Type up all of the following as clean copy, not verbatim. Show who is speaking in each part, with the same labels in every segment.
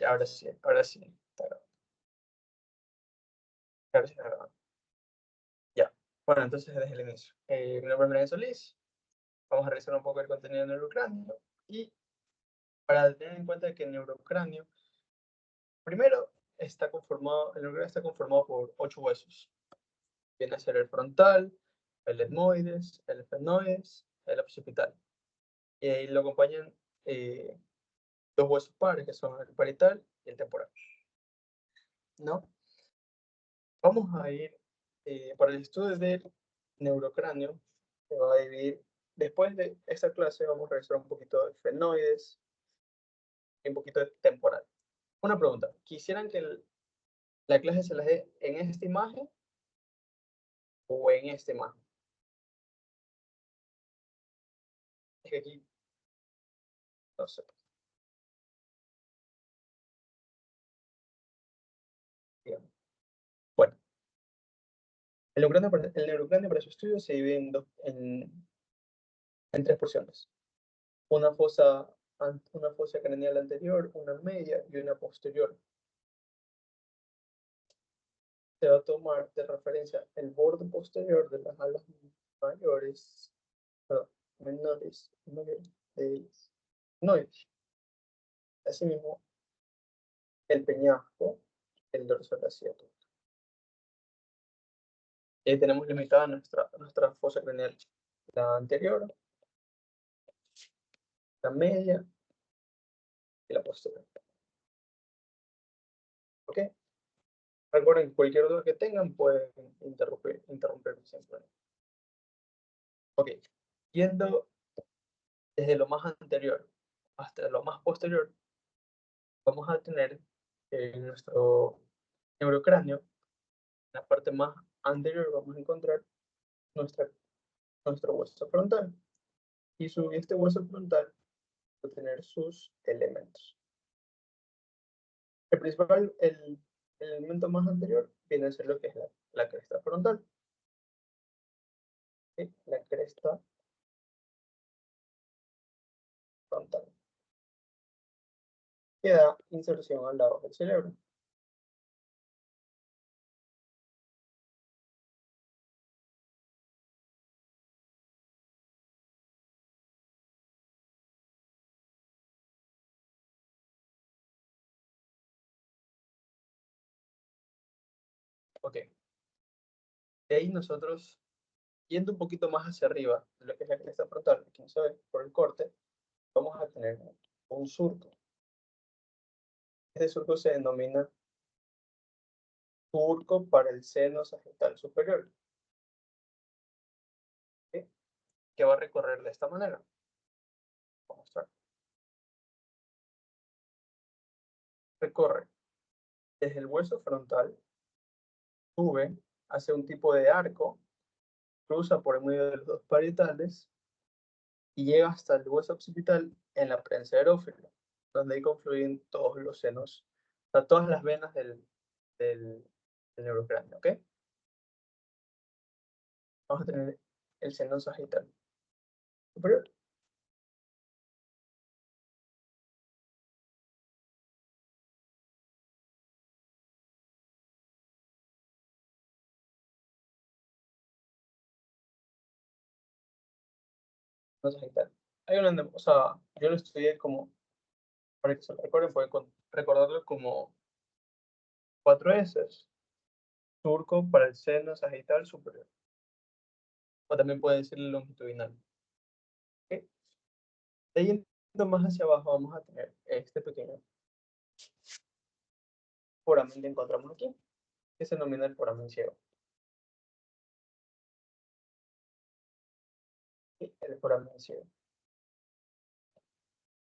Speaker 1: Ahora sí, ahora sí. Está grabando. Ahora sí está grabando. Ya. Bueno, entonces desde el inicio. Mi nombre es Brian Solís. Vamos a revisar un poco el contenido del neurocráneo. Y para tener en cuenta que el neurocráneo, primero, el neurocráneo está conformado por 8 huesos. Viene a ser el frontal, el etmoides, el esfenoides, el occipital. Y ahí lo acompañan 2 huesos pares, que son el parietal y el temporal. ¿No? Vamos a ir, para el estudio del neurocráneo, se va a dividir, después de esta clase vamos a revisar un poquito de esfenoides y un poquito de temporal. Una pregunta, ¿quisieran que la clase se las dé en esta imagen o en esta imagen? Es que aquí, no sé. Digamos. Bueno, el neurocráneo para su estudio se divide en 3 porciones. Una fosa, una fosa craneal anterior, una media y una posterior. Se va a tomar de referencia el borde posterior de las alas mayores, perdón, menores, mayores de ellas. Asimismo, el peñasco, el dorsal asiático. Y tenemos limitada nuestra fosa craneal, la anterior, la media y la posterior. ¿Ok? Recuerden, cualquier duda que tengan pueden interrumpirme siempre. Ok, yendo desde lo más anterior hasta lo más posterior, vamos a tener en nuestro neurocráneo, en la parte más anterior, vamos a encontrar nuestro hueso frontal. Y este hueso frontal va a tener sus elementos. El elemento más anterior viene a ser lo que es la cresta frontal. ¿Sí? La cresta frontal. Que da inserción al lado del cerebro. Ok. De ahí nosotros, yendo un poquito más hacia arriba de lo que es la cresta frontal, aquí no se ve por el corte, vamos a tener un surco. Este surco se denomina surco para el seno sagital superior, ¿sí? Que va a recorrer de esta manera. Vamos a mostrar. Recorre desde el hueso frontal, sube hacia un tipo de arco, cruza por el medio de los dos parietales y llega hasta el hueso occipital en la prensa aerófila, donde ahí confluyen todos los senos, o sea, todas las venas del neurocráneo, ¿ok? Vamos a tener el seno sagital superior. Seno sagital. O sea, yo lo estudié como, para que se lo recuerden, pueden recordarlo como 4 S. Surco para el seno sagital superior. O también puede decirle longitudinal. ¿Ok? De ahí yendo más hacia abajo vamos a tener este pequeño foramen que encontramos aquí, que se denomina el foramen ciego. ¿Sí? El foramen ciego.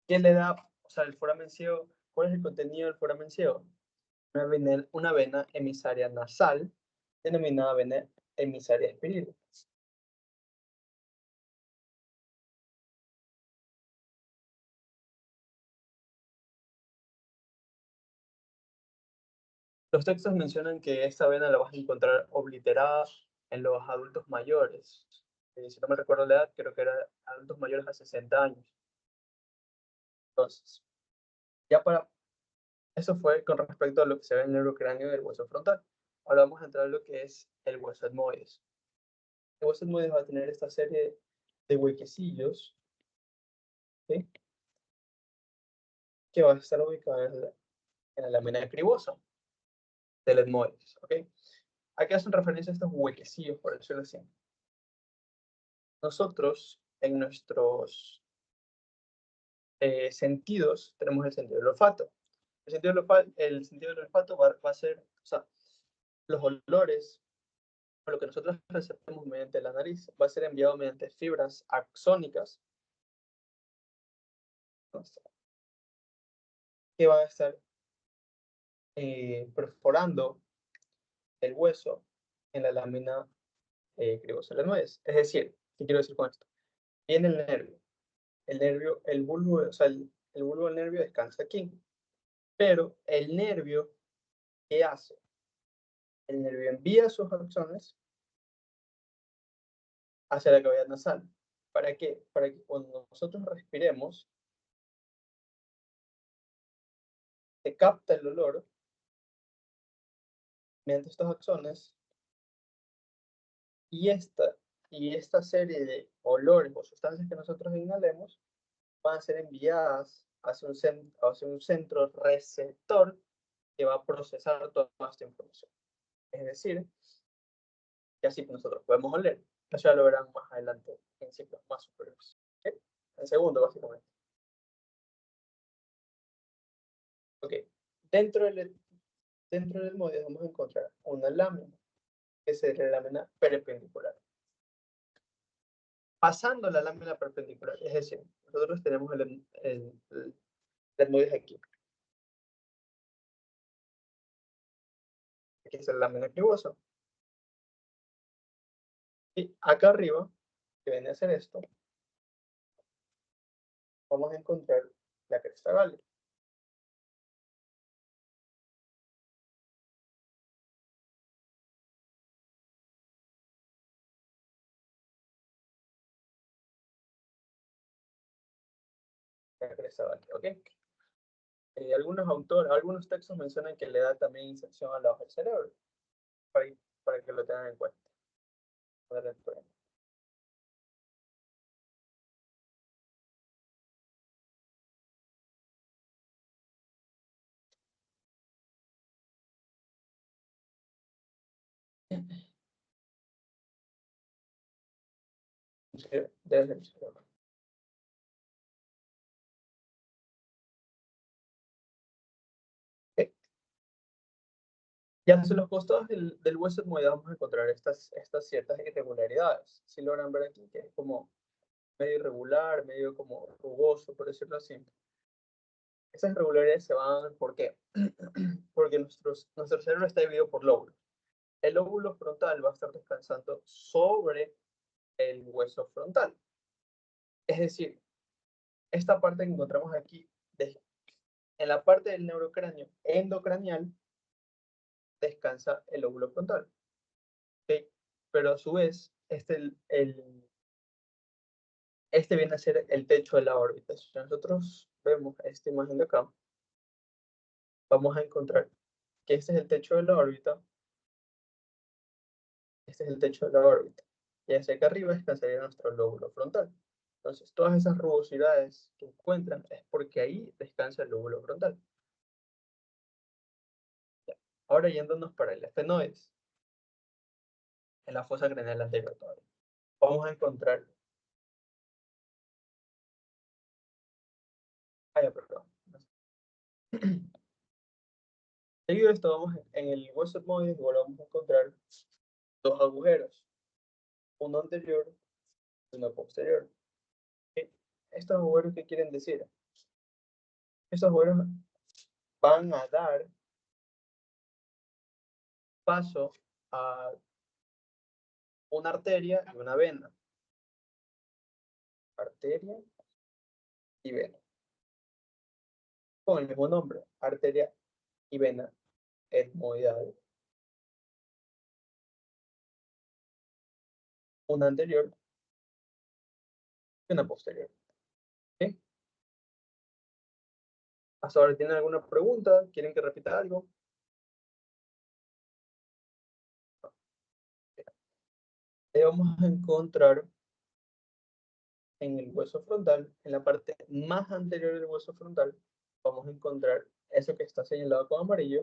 Speaker 1: ¿Qué le da, o sea, el foramen ciego? ¿Cuál es el contenido del foramen ciego? Una vena emisaria nasal, denominada vena emisaria espiril. Los textos mencionan que esta vena la vas a encontrar obliterada en los adultos mayores. Si no me recuerdo la edad, creo que era adultos mayores a 60 años. Entonces, ya para Eso fue con respecto a lo que se ve en el neurocráneo del hueso frontal. Ahora vamos a entrar a lo que es el hueso etmoides. El hueso etmoides va a tener esta serie de huequecillos, ¿sí? Que va a estar ubicado en la lámina cribosa del etmoides, ¿ok? ¿A qué hacen referencia estos huequecillos, por decirlo así? Nosotros, en nuestros sentidos, tenemos el sentido del olfato. El sentido del olfato va a ser, o sea, los olores, o lo que nosotros receptamos mediante la nariz, va a ser enviado mediante fibras axónicas, ¿no? Que van a estar perforando el hueso en la lámina cribosa de las nueces. Es decir, ¿qué quiero decir con esto? Viene el nervio, el bulbo, o sea, el bulbo del nervio descansa aquí, pero el nervio, ¿qué hace? El nervio envía sus axones hacia la cavidad nasal. ¿Para qué? Para que cuando nosotros respiremos, se capta el olor mediante estos axones y esta serie de olores o sustancias que nosotros inhalemos van a ser enviadas hacia un centro receptor que va a procesar toda esta información. Es decir, que así nosotros podemos oler. Eso ya lo verán más adelante en ciclos más superiores. ¿Sí? En segundo, básicamente. Ok. Dentro dentro del módulo vamos a encontrar una lámina, que es la lámina perpendicular. Pasando la lámina perpendicular, es decir, nosotros tenemos el etmoides aquí. Aquí es la lámina cribosa. Y acá arriba, que viene a ser esto, vamos a encontrar la cresta galea. La cresta galea, ¿ok? Algunos textos mencionan que le da también inserción a la hoja del cerebro, para, para que lo tengan en cuenta. Desde el cerebro. Ok. Y hacia los costados del hueso etmoide vamos a encontrar estas ciertas irregularidades. Si logran ver aquí, que es como medio irregular, medio como rugoso, por decirlo así. Esas irregularidades se van a dar, ¿por qué? Porque nuestro cerebro está dividido por lóbulos. El lóbulo frontal va a estar descansando sobre el hueso frontal. Es decir, esta parte que encontramos aquí, en la parte del neurocráneo endocranial, descansa el lóbulo frontal. ¿Okay? Pero a su vez, este viene a ser el techo de la órbita. Si nosotros vemos esta imagen de acá, vamos a encontrar que este es el techo de la órbita, este es el techo de la órbita, y hacia acá arriba descansaría nuestro lóbulo frontal. Entonces, todas esas rugosidades que encuentran es porque ahí descansa el lóbulo frontal. Ya. Ahora yéndonos para el estenoides, en la fosa craneal anterior todavía. Vamos a encontrar, perdón. Seguido de esto, vamos en el hueso etmoides, vamos a encontrar dos agujeros, uno anterior y uno posterior. ¿Sí? ¿Estos agujeros qué quieren decir? Estos agujeros van a dar paso a una arteria y una vena. Arteria y vena. Con el mismo nombre, arteria y vena etmoidal. Una anterior y una posterior. ¿Sí? ¿Hasta ahora tienen alguna pregunta? ¿Quieren que repita algo? Vamos a encontrar en el hueso frontal, en la parte más anterior del hueso frontal, vamos a encontrar eso que está señalado con amarillo,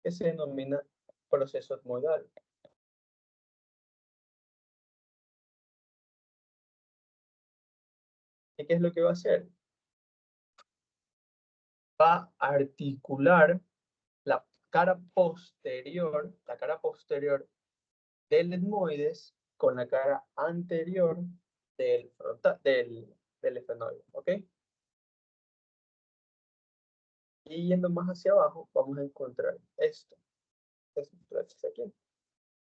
Speaker 1: que se denomina proceso etmoidal. ¿Y qué es lo que va a hacer? Va a articular la cara posterior del etmoides con la cara anterior del, del efenoide, ¿ok? Y yendo más hacia abajo, vamos a encontrar esto. Esto es aquí. Vamos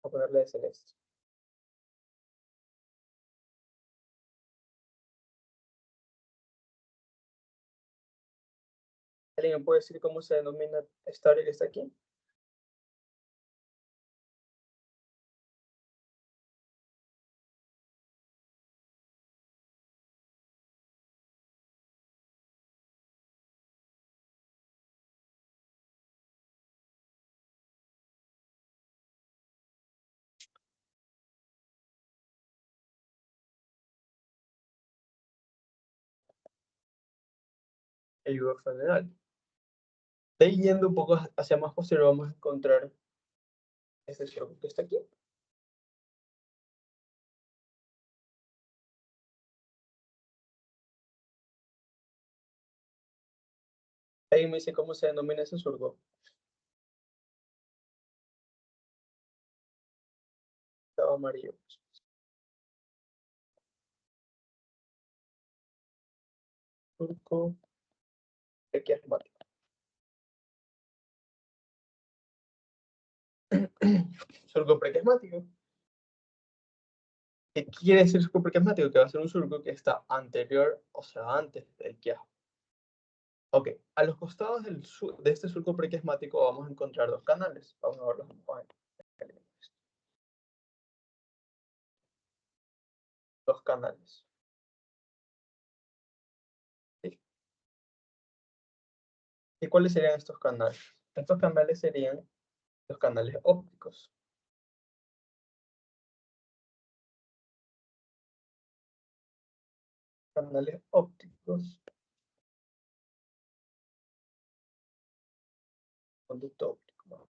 Speaker 1: a ponerle de celeste. ¿Alguien me puede decir cómo se denomina esta área que está aquí? El yugo federal. De ahí yendo un poco hacia más posterior, vamos a encontrar este surco que está aquí. Ahí me dice cómo se denomina ese surco. Estaba amarillo. Surco prequiasmático. Surco prequiasmático. ¿Qué quiere decir surco prequiasmático? Que va a ser un surco que está anterior, o sea, antes del quiasma. Ok, a los costados de este surco prequiasmático vamos a encontrar dos canales. Vamos a verlos. Dos canales. ¿Sí? ¿Y cuáles serían estos canales? Estos canales serían los canales ópticos. Canales ópticos. Conducto óptico.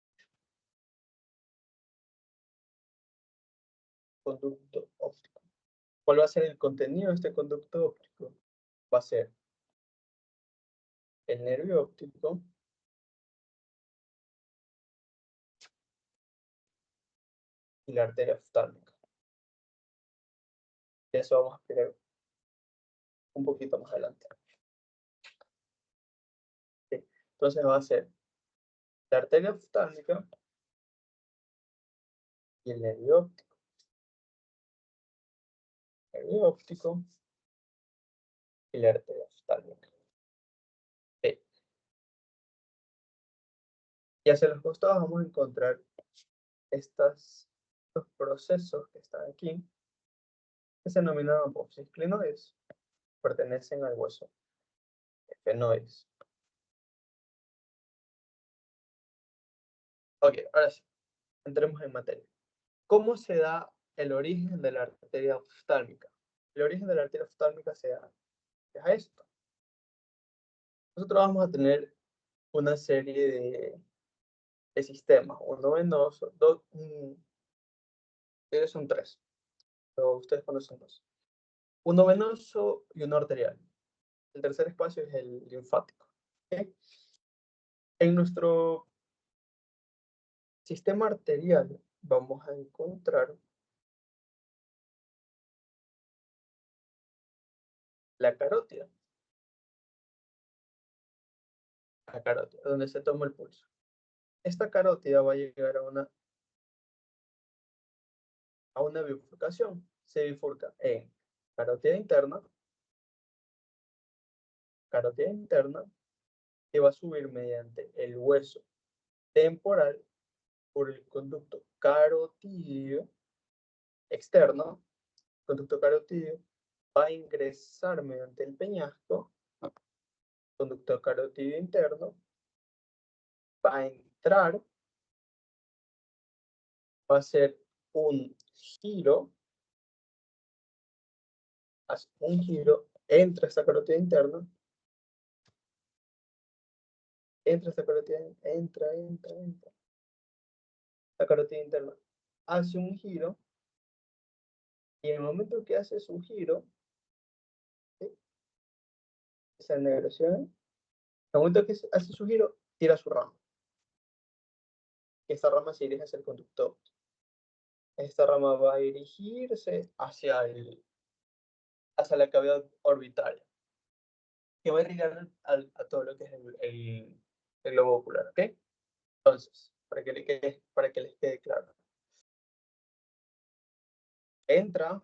Speaker 1: Conducto óptico. ¿Cuál va a ser el contenido de este conducto óptico? Va a ser el nervio óptico y la arteria oftálmica. Y eso vamos a explicar un poquito más adelante. ¿Sí? Entonces va a ser la arteria oftálmica y el nervio óptico. Nervio óptico y la arteria oftálmica. ¿Sí? Y hacia los costados vamos a encontrar estos procesos que están aquí, que se denominan apófisis clinoides, pertenecen al hueso efenoides. Ok, ahora sí, entremos en materia. ¿Cómo se da el origen de la arteria oftálmica? El origen de la arteria oftálmica se da a esto. Nosotros vamos a tener una serie de sistemas, uno venoso, dos, ellos son tres, pero ustedes conocen dos. Uno venoso y uno arterial. El tercer espacio es el linfático. ¿Okay? En nuestro sistema arterial vamos a encontrar la carótida. La carótida, donde se toma el pulso. Esta carótida va a llegar a una bifurcación. Se bifurca en carótida interna, que va a subir mediante el hueso temporal por el conducto carotídeo externo. El conducto carotídeo va a ingresar mediante el peñasco conducto carotídeo interno, va a entrar, va a hacer un giro, hace un giro, entra esta carótida interna, entra esta carótida, entra. La carótida interna hace un giro, y en el momento que hace su giro, ¿sí? Esa negociación, en el momento que hace su giro, tira su rama. Esta rama se dirige hacia el conductor. Esta rama va a dirigirse hacia la cavidad orbitaria, que va a irrigar a todo lo que es el globo ocular, ¿ok? Entonces, para que les quede claro. Entra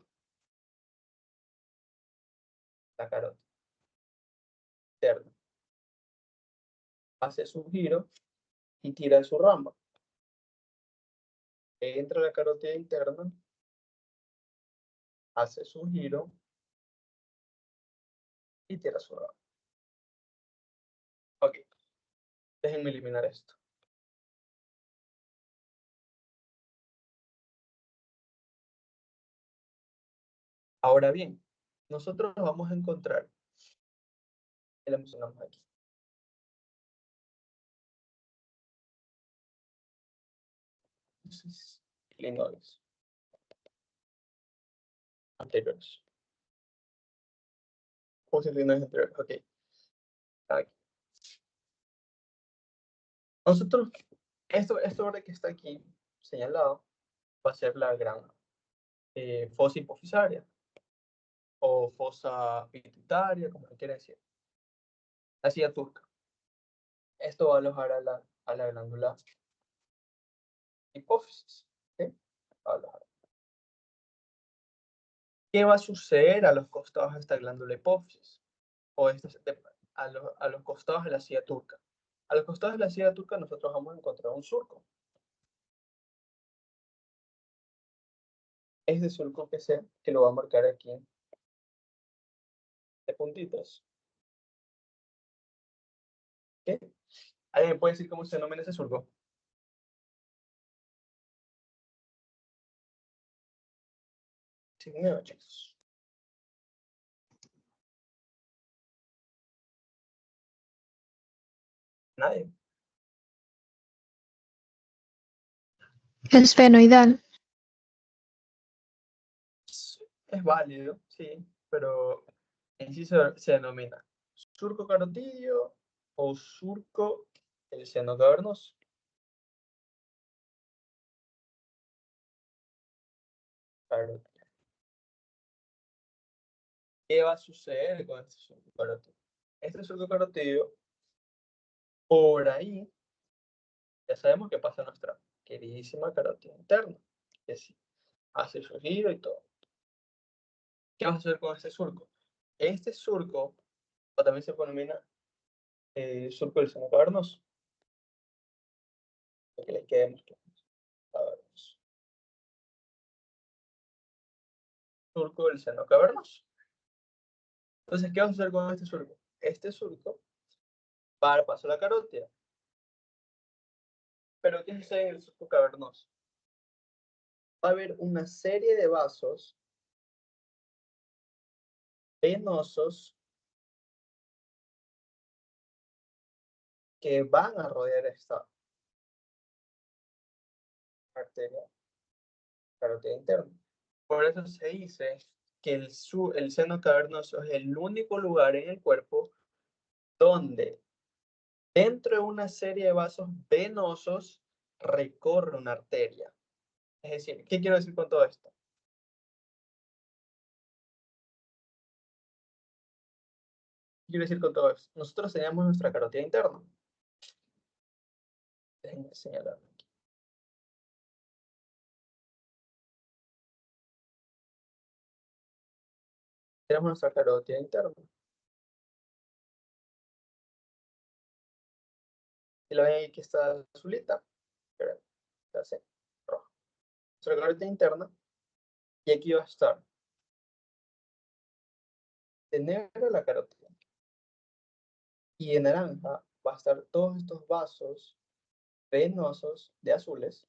Speaker 1: la carótida interna, hace su giro y tira su rama. Entra la carótida interna, hace su giro y tira su rama. Ok, déjenme eliminar esto. Ahora bien, nosotros vamos a encontrar, que la mencionamos aquí, clinoides anteriores. Clinoides anteriores, ok. Aquí. Nosotros, esto ahora que está aquí señalado, va a ser la gran fosa hipofisaria o fosa pituitaria, como se quiere decir. La silla turca. Esto va a alojar a la glándula hipófisis. ¿Sí? Va a alojar. ¿Qué va a suceder a los costados de esta glándula hipófisis? O a los costados de la silla turca. A los costados de la silla turca nosotros vamos a encontrar un surco. Este surco que lo va a marcar aquí de puntitos. ¿Qué? ¿Alguien me puede decir cómo se denomina ese surco? Sí, no, chicos. Nadie.
Speaker 2: Esfenoidal.
Speaker 1: Es válido, sí, pero en sí se denomina surco carotidio o surco del seno cavernoso. ¿Qué va a suceder con este surco carotidio? Este surco carotidio, por ahí, ya sabemos que pasa nuestra queridísima carótida interna, que sí, hace su giro y todo. ¿Qué va a suceder con este surco? Este surco, o también se denomina surco del seno cavernoso, para que le quede más claro. Surco del seno cavernoso. Entonces, ¿qué va a suceder con este surco? Este surco va a dar paso a la carótida. Pero ¿qué sucede en el surco cavernoso? Va a haber una serie de vasos venosos que van a rodear esta arteria carótida interna. Por eso se dice que el seno cavernoso es el único lugar en el cuerpo donde dentro de una serie de vasos venosos recorre una arteria. Es decir, ¿qué quiero decir con todo esto? ¿Qué quiero decir con todo esto? Nosotros teníamos nuestra carótida interna. Déjenme señalarlo aquí. Tenemos nuestra carótida interna. Y la ven ahí que está azulita, pero se hace roja. Nuestra carótida interna. Y aquí va a estar de negro la carótida. Y en naranja va a estar todos estos vasos venosos de azules.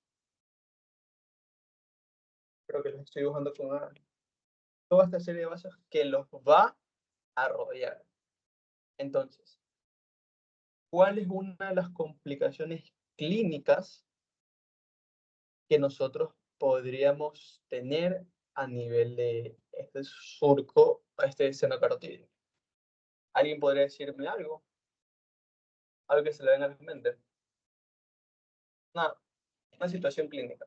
Speaker 1: Creo que los estoy dibujando con toda esta serie de vasos que los va a rodear. Entonces, ¿cuál es una de las complicaciones clínicas que nosotros podríamos tener a nivel de este surco, este seno carotídeo? ¿Alguien podría decirme algo? Algo que se le venga a la mente. Una situación clínica.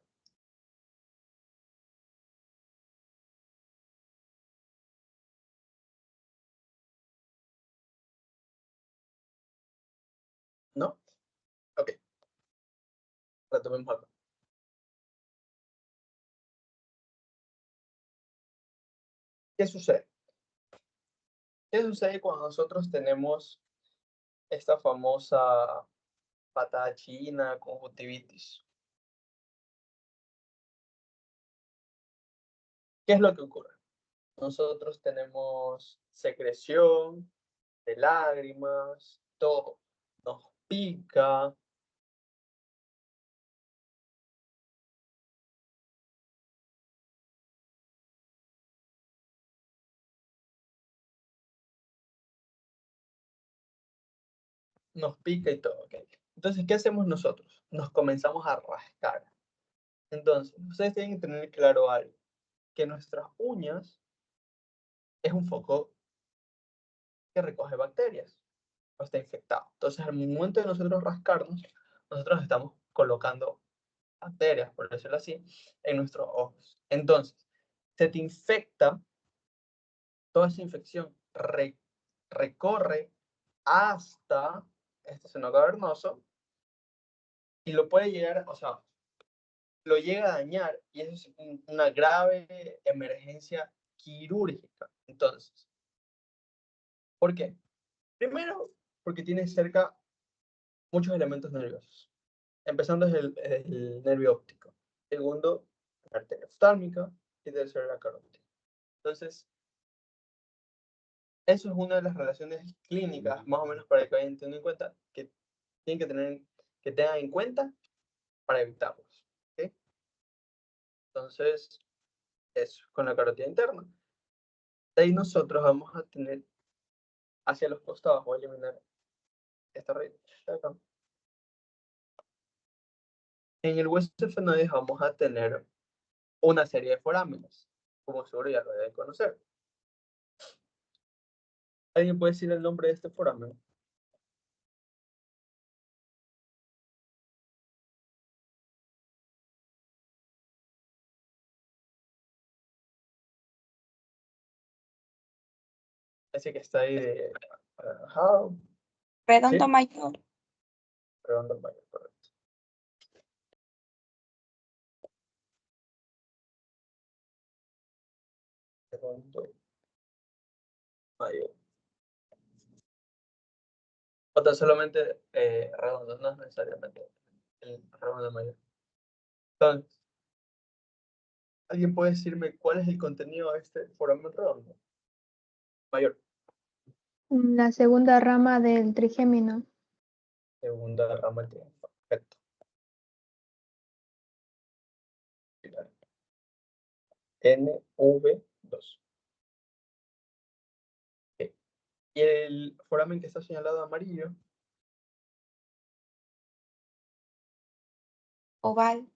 Speaker 1: ¿No? Ok, retomemos acá. ¿Qué sucede? ¿Qué sucede cuando nosotros tenemos esta famosa patada china, conjuntivitis? ¿Qué es lo que ocurre? Nosotros tenemos secreción de lágrimas, todo nos pica, nos pica y todo, ¿ok? Entonces, ¿qué hacemos nosotros? Nos comenzamos a rascar. Entonces, ustedes tienen que tener claro algo, que nuestras uñas es un foco que recoge bacterias o está infectado. Entonces, al momento de nosotros rascarnos, nosotros estamos colocando bacterias, por decirlo así, en nuestros ojos. Entonces, se te infecta, toda esa infección recorre hasta este seno cavernoso y lo puede llegar, o sea, lo llega a dañar y eso es una grave emergencia quirúrgica. Entonces, ¿por qué? Primero, porque tiene cerca muchos elementos nerviosos, empezando desde el nervio óptico. Segundo, la arteria oftálmica y tercero, la carótida. Entonces, eso es una de las relaciones clínicas, más o menos para que vayan teniendo en cuenta, que tienen que tener, que tengan en cuenta para evitarlos. ¿Ok? Entonces, eso, con la carótida interna. De ahí nosotros vamos a tener hacia los costados, voy a eliminar esta raíz de acá. En el hueso esfenoides vamos a tener una serie de forámenes, como seguro ya lo deben conocer. ¿Alguien puede decir el nombre de este foramen? Ese que está ahí de ajá,
Speaker 2: Redondo
Speaker 1: ¿sí?
Speaker 2: mayor.
Speaker 1: Redondo mayor, correcto. Redondo mayor. O tan solamente redondo, no es necesariamente el redondo mayor. Entonces, ¿alguien puede decirme cuál es el contenido de este foramen redondo? Mayor.
Speaker 3: La segunda rama del trigémino.
Speaker 1: Segunda rama del tiempo. Perfecto. NV2. Ok. Y el foramen que está señalado amarillo,
Speaker 2: Oval.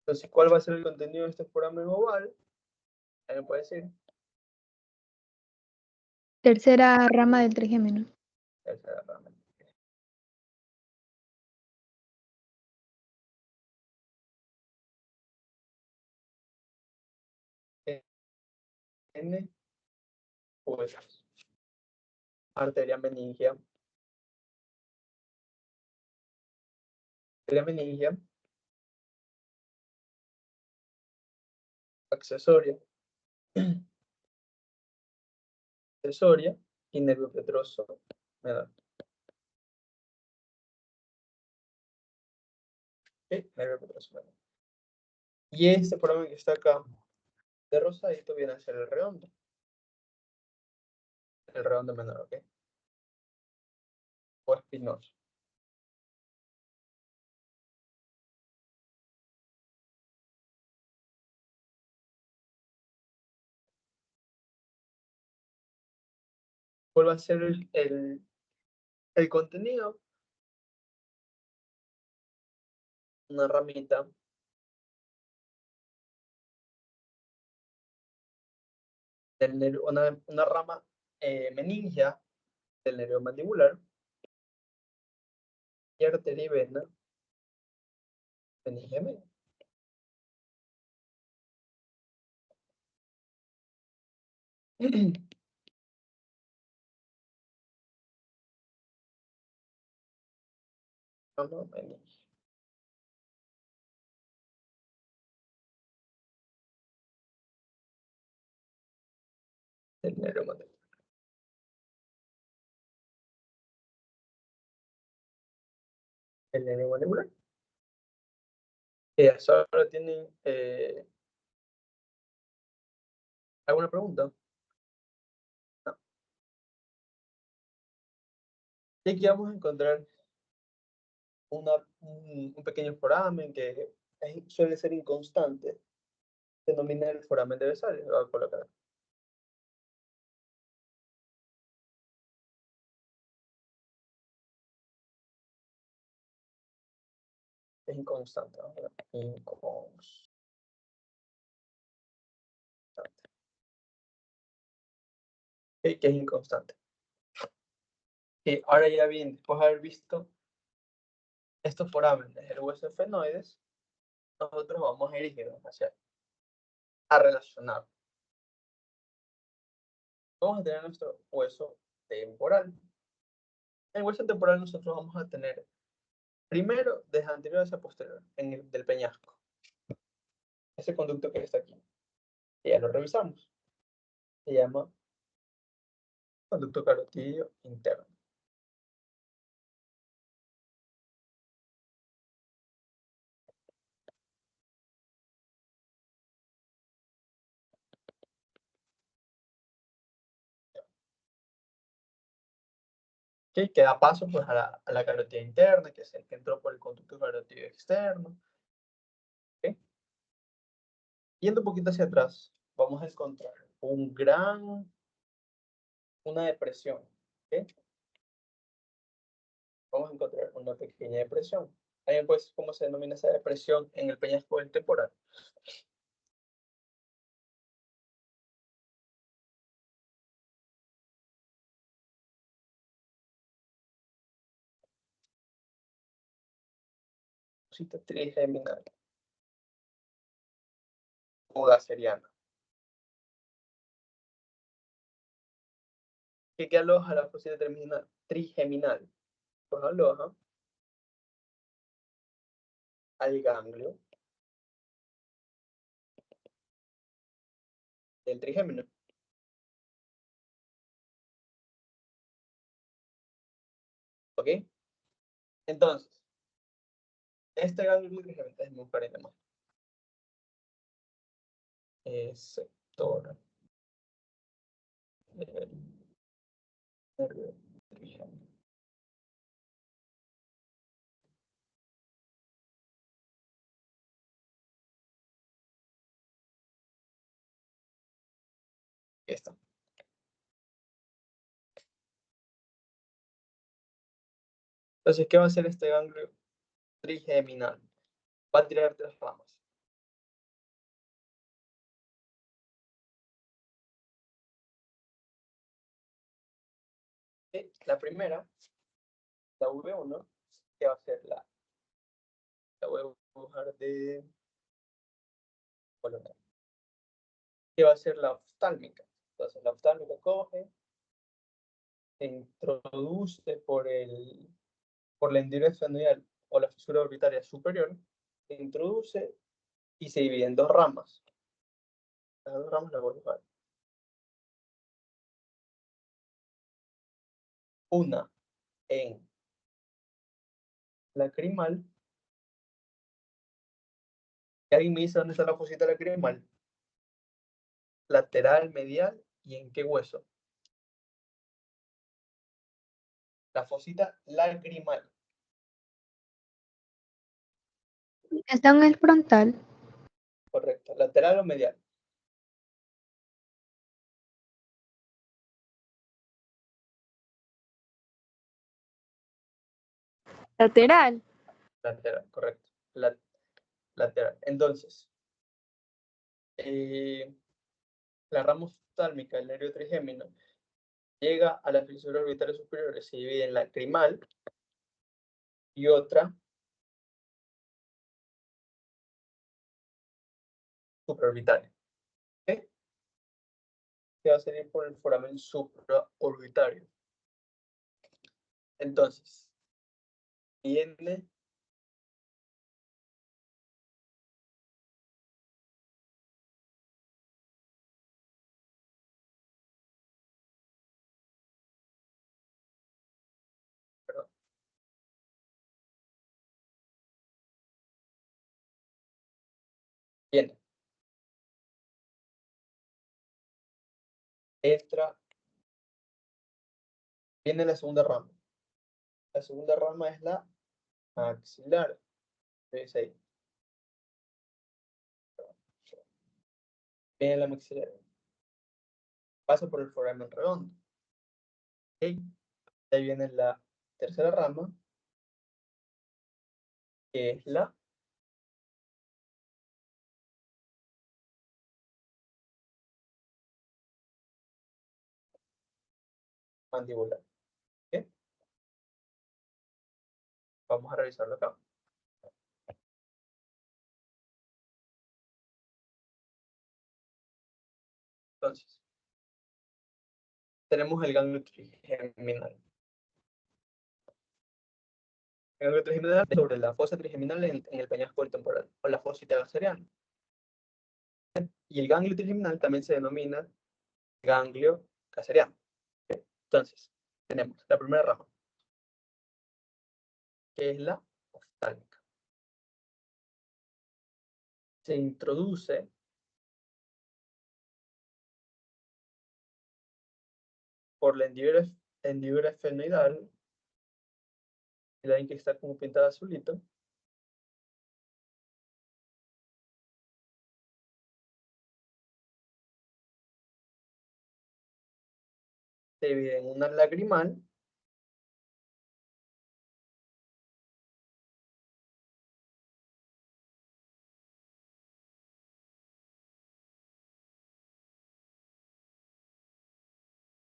Speaker 1: entonces, ¿cuál va a ser el contenido de este foramen oval? ¿Alguien puede decir?
Speaker 3: Tercera rama del trigémino.
Speaker 1: Tercera rama. N, V. Arteria meningia. Arteria meningia. Accesoria. Accesoria y nervio petroso menor. ¿Ok? Nervio petroso menor. Y este foramen que está acá de rosadito viene a ser el redondo. el redondo menor, ¿ok? O espinoso. ¿Cuál va a ser el contenido? Una ramita una rama meningia del nervio mandibular y arteria y vena meningia media. Rama meningia. Del nervio mandibular. El nervio mandibular. Solo tienen alguna pregunta. No. Y aquí vamos a encontrar un pequeño foramen que suele ser inconstante. Se denomina el foramen de Vesalius. Lo voy a colocar. Es inconstante. Vamos a ver. Inconstante. ¿Qué es inconstante? Y ahora ya bien, después de haber visto estos forámenes del hueso esfenoides, nosotros vamos a dirigirnos a relacionar. Vamos a tener nuestro hueso temporal. En el hueso temporal nosotros vamos a tener primero desde anterior hacia posterior, en el del peñasco. Ese conducto que está aquí. Y ya lo revisamos. Se llama conducto carotídeo interno. Que da paso pues, a la carótida interna, que es el que entró por el conducto carotídeo externo. ¿Okay? Yendo un poquito hacia atrás, vamos a encontrar una depresión. ¿Okay? Vamos a encontrar una pequeña depresión. Ahí pues, ¿cómo se denomina esa depresión en el peñasco del temporal? Cicatriz geminal o gaceriana. ¿Qué aloja la fósila trigeminal? Pues aloja al ganglio del trigémino. ¿Ok? Entonces, este ganglio del trigémino es muy parente más. Sector del nervio trigémino. Aquí está. Entonces, ¿qué va a hacer este ganglio trigeminal? Va a tirar tres ramas. La primera, la V1, que va a ser la voy a dibujar de color, que va a ser la oftálmica. Entonces, la oftálmica coge, se introduce por la hendidura esfenoidal o la fisura orbitaria superior, se introduce y se divide en dos ramas. Las dos ramas las voy a dibujar. Una en lacrimal. ¿Y alguien me dice dónde está la fosita lacrimal? Lateral, medial y en qué hueso. La fosita lacrimal.
Speaker 3: Está en el frontal.
Speaker 1: Correcto. ¿Lateral o medial?
Speaker 3: Lateral.
Speaker 1: Lateral, correcto. Lateral. Entonces, la rama oftálmica del nervio trigémino llega a las fisuras orbitales superiores, se divide en lacrimal y otra supraorbital. ¿Ok? Se va a salir por el foramen supraorbitario. Entonces, viene perdón, viene, entra, viene la segunda rama. La segunda rama es la maxilar. ¿Ves ahí? Viene la maxilar. Pasa por el foramen redondo. ¿Ok? Ahí viene la tercera rama, que es la mandibular. ¿Ok? Vamos a revisarlo acá. Entonces, tenemos el ganglio trigeminal. El ganglio trigeminal es sobre la fosa trigeminal en el peñasco temporal, o la fósita gaseriana. Y el ganglio trigeminal también se denomina ganglio gaseriano. Entonces, tenemos la primera rama, que es la oftálmica. Se introduce por la hendidura esfenoidal, la que está como pintada azulito. Se divide en una lacrimal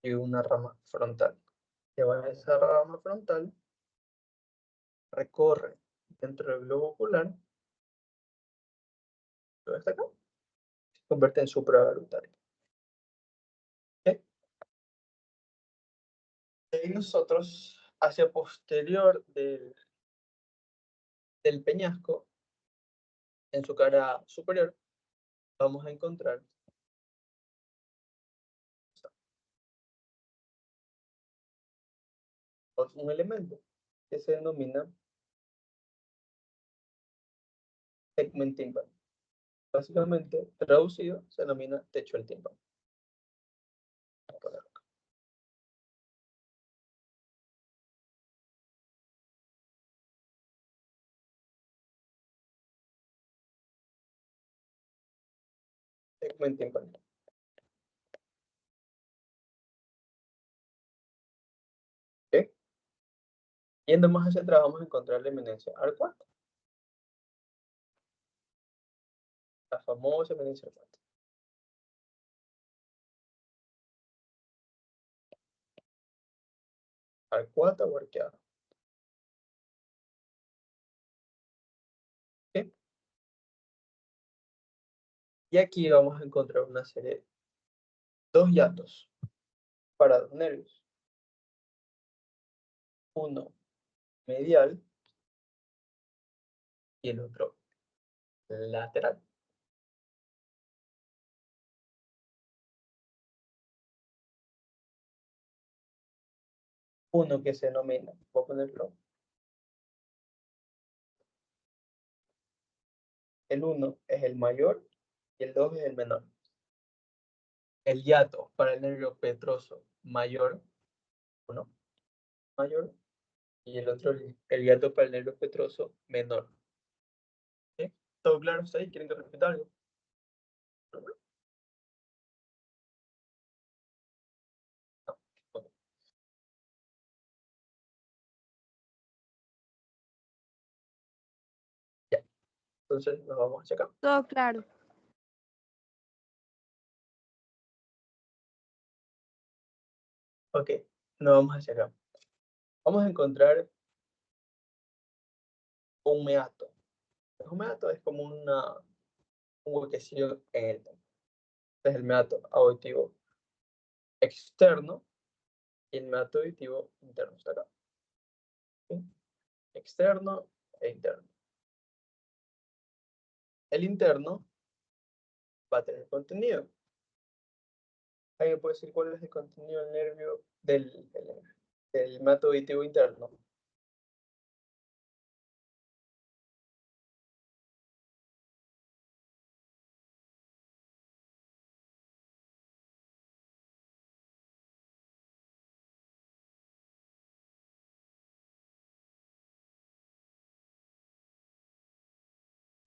Speaker 1: y una rama frontal. Lleva esa rama frontal, recorre dentro del globo ocular, todo está acá, se convierte en supraorbital. ¿Okay? Y ahí nosotros, hacia posterior del peñasco, en su cara superior, vamos a encontrar un elemento que se denomina segment tímpano. Básicamente, traducido, se denomina techo del tímpano. Segment tímpano. ¿Okay? Yendo más hacia atrás, vamos a encontrar la eminencia arcuata. La famosa eminencia arcuata. Arcuata o arqueada. ¿Okay? Y aquí vamos a encontrar una serie, dos hiatos para dos nervios. Uno medial y el otro lateral. Uno que se denomina, voy a ponerlo, el 1 es el mayor y el 2 es el menor. El hiato para el nervio petroso mayor, 1, mayor y el otro, el hiato para el nervio petroso menor. ¿Sí? ¿Todo claro hasta ahí? ¿Quieren que repita algo? No. Ok. Ya. Entonces nos vamos hacia acá.
Speaker 3: Todo claro.
Speaker 1: Ok, nos vamos hacia acá. Vamos a encontrar un meato. Un meato es como un huequecillo en el templo. Este es el meato auditivo externo y el meato auditivo interno. Está acá. ¿Sí? Externo e interno. El interno va a tener contenido. ¿Alguien puede decir cuál es el contenido del nervio del meato auditivo interno?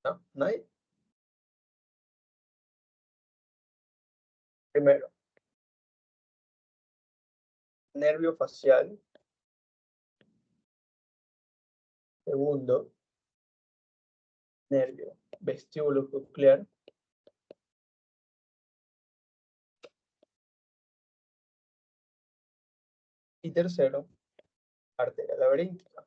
Speaker 1: ¿No? ¿Nadie? Primero, nervio facial. Segundo, nervio vestíbulo coclear. Y tercero, arteria laberíntica.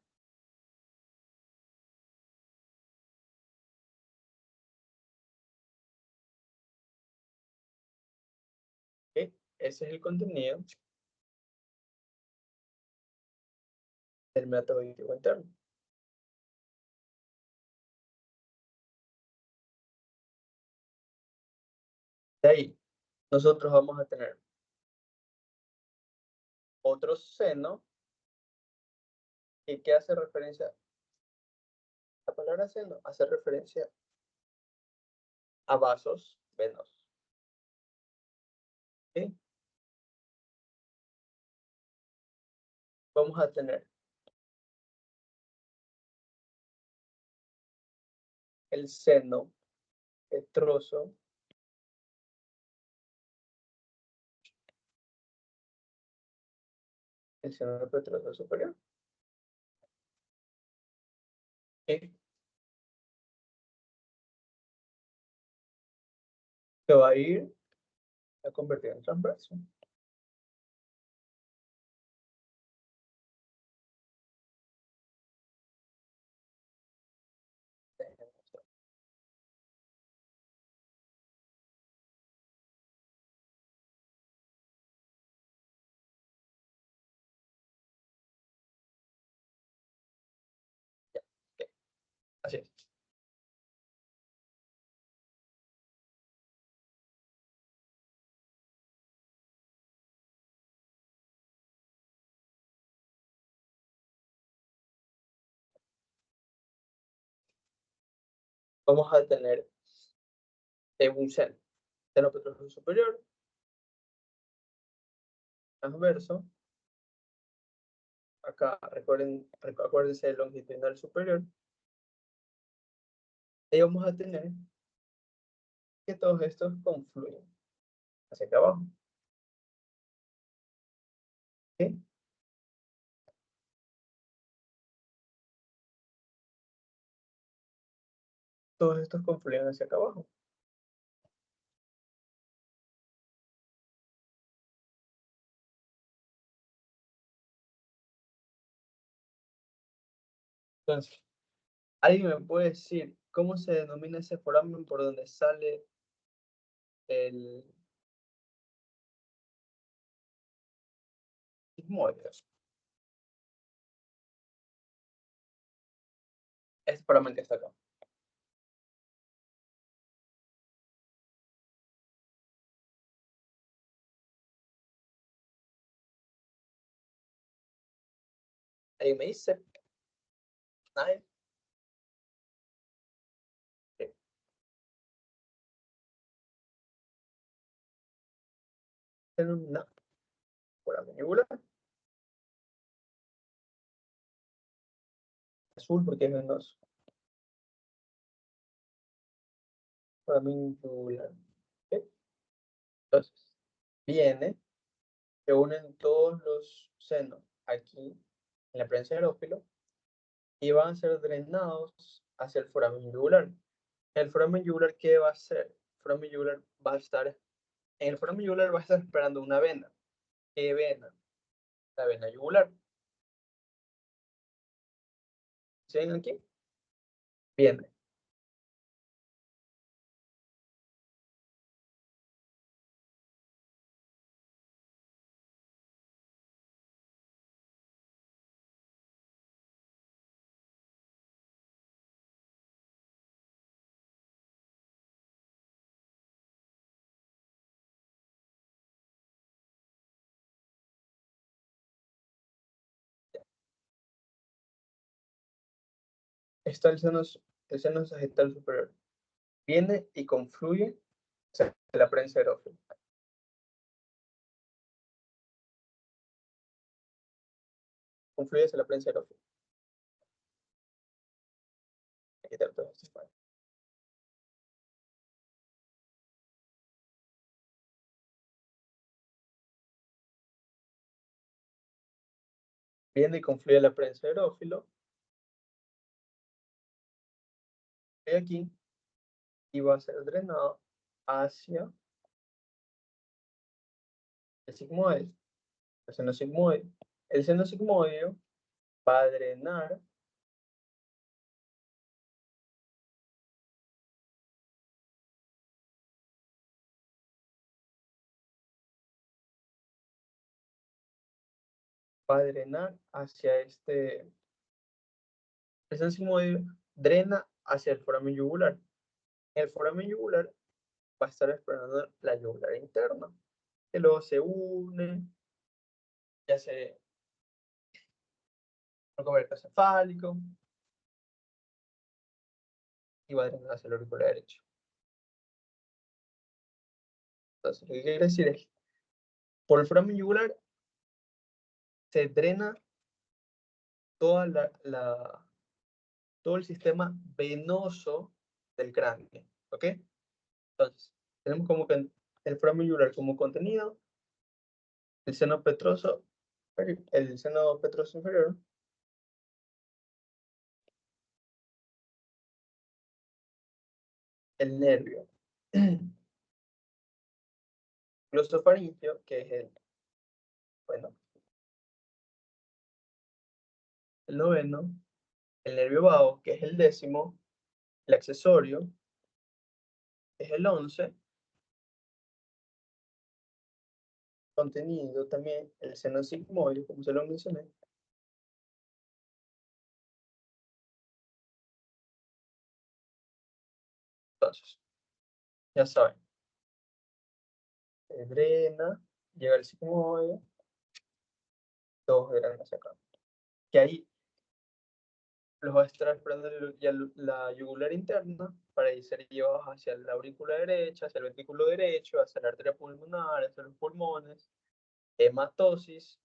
Speaker 1: ¿Ok? Ese es el contenido del meato auditivo interno. De ahí, nosotros vamos a tener otro seno que hace referencia, la palabra seno hace referencia a vasos venosos. ¿Ok? Vamos a tener el seno petroso, el seno petroso superior. ¿Ok? Que va a ir a convertir en transverso. Ya, ok. Así es. Vamos a tener un seno petroso superior, transverso. Acá acuérdense del longitudinal superior. Y vamos a tener que todos estos confluyen hacia acá abajo. ¿Sí? Todos estos confluyen hacia acá abajo. Entonces, ¿alguien me puede decir cómo se denomina ese foramen por donde sale el sigmoide? Este foramen que está acá. ¿Alguien me dice? ¿Nadie? Sí. Se denomina foramen yugular. azul porque es venoso. Foramen yugular. ¿Ok? Entonces, viene, se unen todos los senos aquí en la prensa del ófilo y van a ser drenados hacia el foramen yugular. El foramen yugular, ¿qué va a hacer? El foramen yugular va a estar, en el foramen yugular va a estar esperando una vena. ¿Qué vena? La vena yugular. ¿Sí ven aquí? Viene. Está el seno sagital superior. Viene y confluye hacia la prensa del ófilo. Confluye hacia la prensa del ófilo. Hay que quitar todo esto. Viene y confluye a la prensa del ófilo. Y aquí y va a ser drenado hacia el sigmoide, el seno sigmoide. El seno sigmoideo va a drenar hacia el seno sigmoideo drena hacia el foramen yugular. El foramen yugular va a estar esperando la yugular interna, que luego se une, ya se el cefálico y va a drenar hacia el auricular derecho. Entonces, lo que quiere decir es, por el foramen yugular se drena toda todo el sistema venoso del cráneo, ¿ok? Entonces, tenemos como que el foramen yugular como contenido, el seno petroso, el seno petroso inferior, el nervio glosofaringeo, que es bueno, el noveno, el nervio vago, que es el décimo, el accesorio, es el 11, contenido también el seno sigmoide, como se lo mencioné. Entonces, ya saben, se drena, llega el sigmoide, dos drenan hacia acá. Que ahí los va a estar esperando ya la yugular interna para ir ser llevados hacia la aurícula derecha, hacia el ventrículo derecho, hacia la arteria pulmonar, hacia los pulmones, hematosis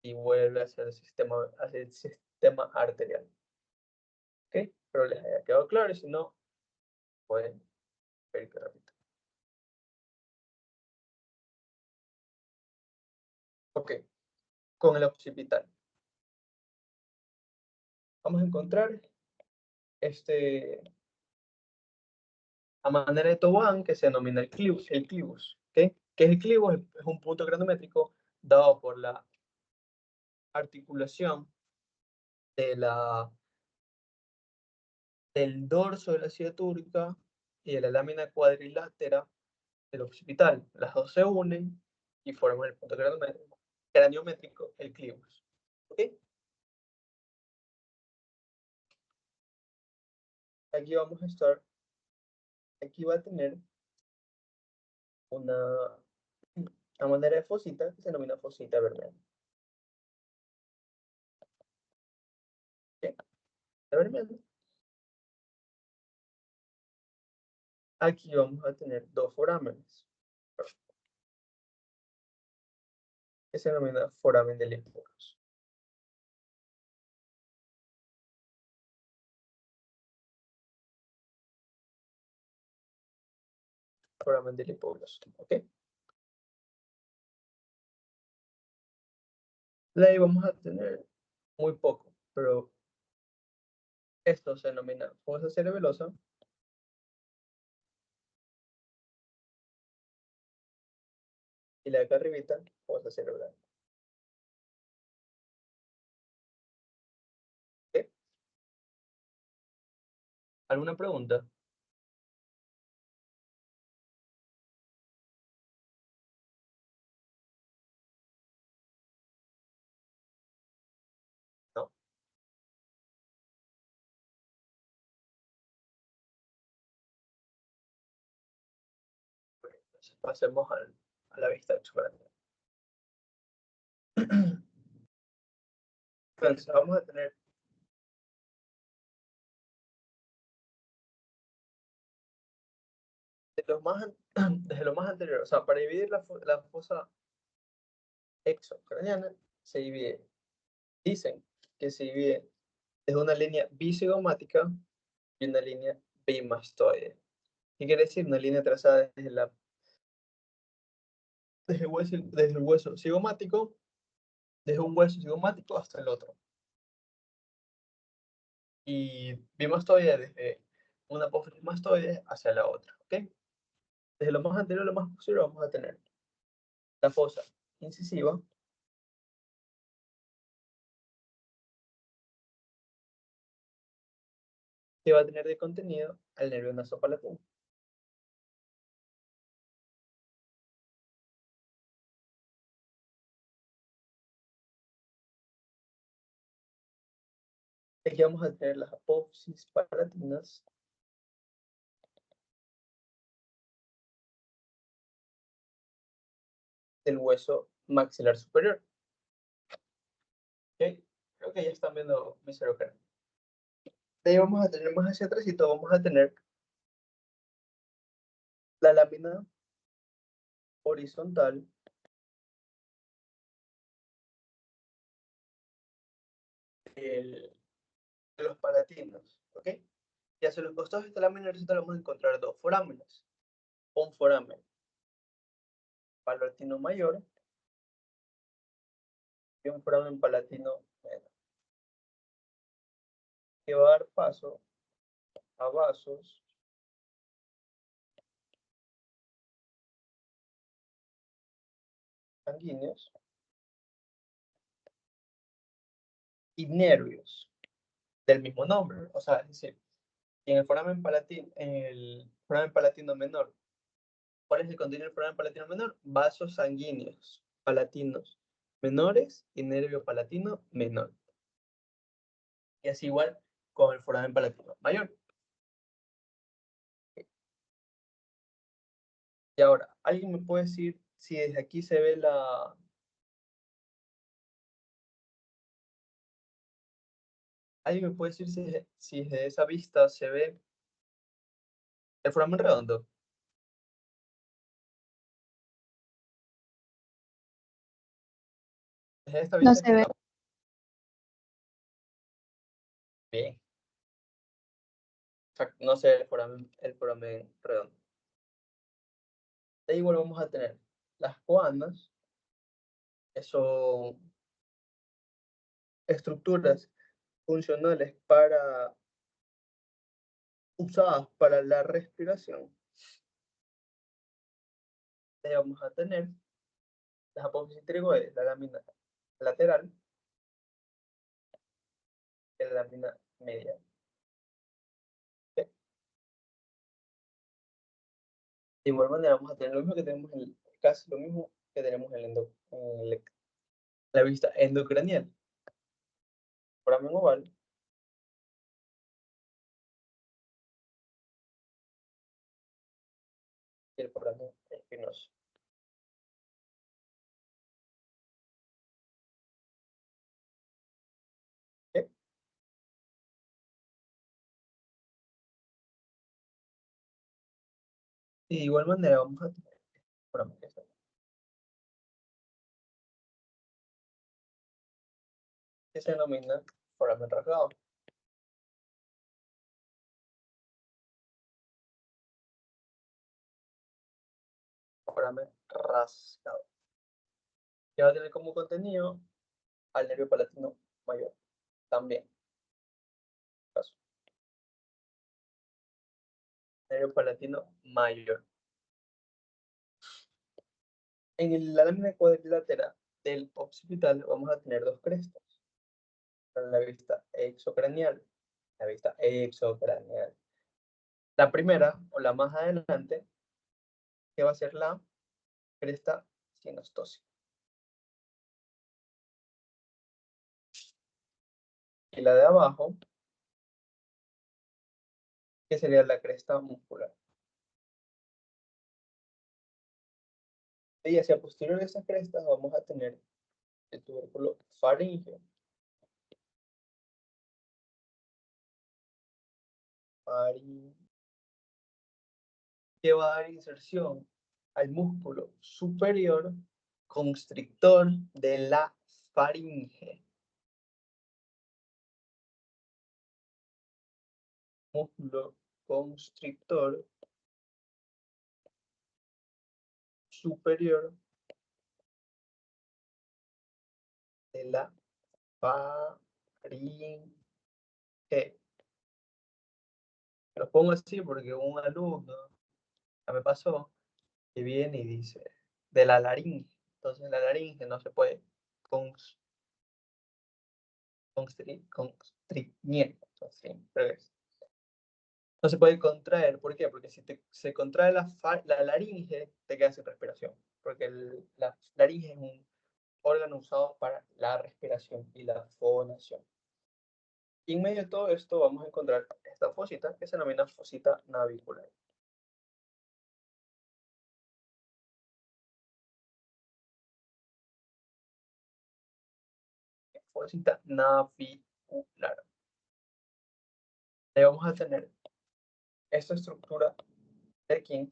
Speaker 1: y vuelve hacia el sistema arterial. ¿Ok? Pero les haya quedado claro y si no, pueden ver que repito. Ok, con el occipital. Vamos a encontrar a manera de tobogán que se denomina el clivus. ¿Okay? ¿Qué es el clivus? Es un punto granométrico dado por la articulación de del dorso de la silla túrica y de la lámina cuadrilátera del occipital. Las dos se unen y forman el punto craniométrico, el clivus. ¿Okay? Aquí vamos a estar, aquí va a tener una, manera de fosita que se denomina fosita vermelha. ¿Okay? La vermelha. Aquí vamos a tener dos forámenes, que se denomina foramen de Limburgs. foramen del hipogloso, ¿ok? De ahí vamos a tener muy poco, pero esto se denomina fosa cerebelosa. Y la de acá arribita, fosa cerebral. ¿Ok? ¿Alguna pregunta? No. Entonces pasemos a la vista exploratoria. Entonces vamos a tener desde lo más anterior, o sea, para dividir la fosa exocraniana, se divide, dicen que se divide desde una línea bicigomática y una línea bimastoide. ¿Qué quiere decir? Una línea trazada desde el hueso cigomático, desde un hueso cigomático hasta el otro. Y bimastoide desde una apófisis mastoide hacia la otra, ¿ok? Desde lo más anterior a lo más posterior vamos a tener la fosa incisiva, que va a tener de contenido al nervio nasopalatino. Aquí vamos a tener las apófisis palatinas del hueso maxilar superior. ¿Ok? Creo que ya están viendo mi cerebro. De ahí vamos a tener más hacia atrás y todo vamos a tener la lámina horizontal de los palatinos, ¿ok? Y hacia los costados de esta lámina horizontal vamos a encontrar dos forámenes. Un foramen palatino mayor y un foramen palatino menor, que va a dar paso a vasos sanguíneos y nervios del mismo nombre. O sea, es decir, en el foramen palatino menor, ¿cuál es el contenido del foramen palatino menor? Vasos sanguíneos palatinos menores y nervio palatino menor. Y así igual con el foramen palatino mayor. Y ahora, ¿alguien me puede decir si desde aquí se ve ¿Alguien me puede decir si desde esa vista se ve el foramen redondo? Desde esta
Speaker 3: No
Speaker 1: vista
Speaker 3: se
Speaker 1: que
Speaker 3: ve.
Speaker 1: está bien. O sea, no se ve el foramen redondo. De ahí igual vamos a tener las coanas, que son estructuras funcionales usadas para la respiración. De ahí vamos a tener las apófisis tiroides, la lámina lateral y la lámina medial. ¿Ok? De igual manera vamos a tener lo mismo que tenemos casi lo mismo que tenemos en la vista endocranial. Foramen oval y el foramen espinoso. ¿Ok? Y de igual manera vamos a tener foramen que se denomina foramen rasgado. diafragma rasgado. Que va a tener como contenido al nervio palatino mayor también. Paso. Nervio palatino mayor. En la lámina cuadrilátera del occipital vamos a tener dos crestas. En la vista exocranial. La vista exocranial. La primera, o la más adelante, que va a ser la cresta sinostósica. Y la de abajo, que sería la cresta muscular. Y hacia posterior de esas crestas vamos a tener el tubérculo faríngeo. Que va a dar inserción al músculo superior constrictor de la faringe. Músculo constrictor superior de la faringe. Lo pongo así porque un alumno ya me pasó que viene y dice de la laringe. Entonces la laringe no se puede constriñir. No se puede contraer. ¿Por qué? Porque si se contrae la laringe, te quedas sin respiración. Porque la laringe es un órgano usado para la respiración y la fonación. Y en medio de todo esto vamos a encontrar esta fosita que se denomina fosita navicular. Fosita navicular. Ahí vamos a tener esta estructura de King,